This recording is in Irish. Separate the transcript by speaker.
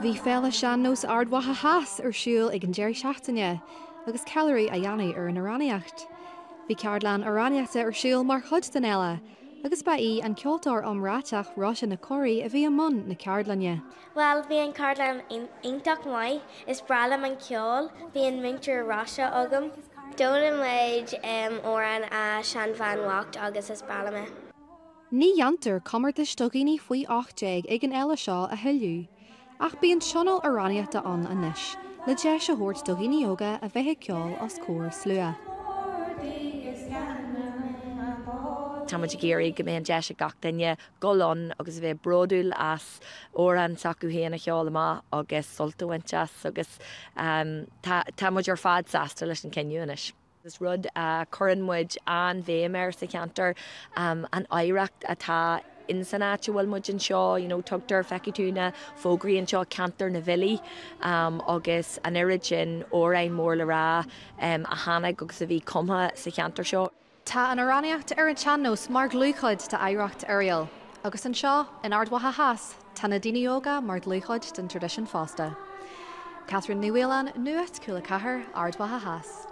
Speaker 1: Bhí féile Sean-Nós Ard Mhacha Theas siúl ag an déir seachtaine, agus ceileoirí a dhéanaí ar an Iomlán. Bhí Cairdeán Iomlánta siúl mar chud den eile, agus ba í an ceoltóir omráteach ráise na choirí a bhí amón na Cairdeáine.
Speaker 2: Well, bhí an Cairdeán iontach mai, is bralam an ceol, bhí an mintir ráise agam. Dólan méid óran a Sean-Van Nuacht agus is bralame.
Speaker 1: Ní dheantar cumar de stogíní faoi 8 ag an eile seo a thuú, ach bhí an sional Iomláníochta an anois, le dé se thuirt stogíní óga a bheithe ceol os cóir slua.
Speaker 3: Tá muid géirí go mbeadh deise gach duine golón agus bheith brodúil as óran sacu héana cheol amach agus soltahainteas agus tá muid ar fad sastra leis an cinniúis. Is rud churann muid an bhéimir sa cheantar an éireacht atá insanáte bhfuil muid an seo, tugtar feicitúna fógraíonn seo cantar na bhilí agus an irid sin órainn mór le rá a tháinig agus a bhí cumtha sa cheantar seo.
Speaker 1: Tá an Iomláníocht ar an Sean-Nós mar glúchud tá éireacht airial, agus an seo in Ard Mhacha Theas tá na daoine óga mar glúchud den tradition fásta. Kathryn Nuacht Cúla4, Ard Mhacha Theas.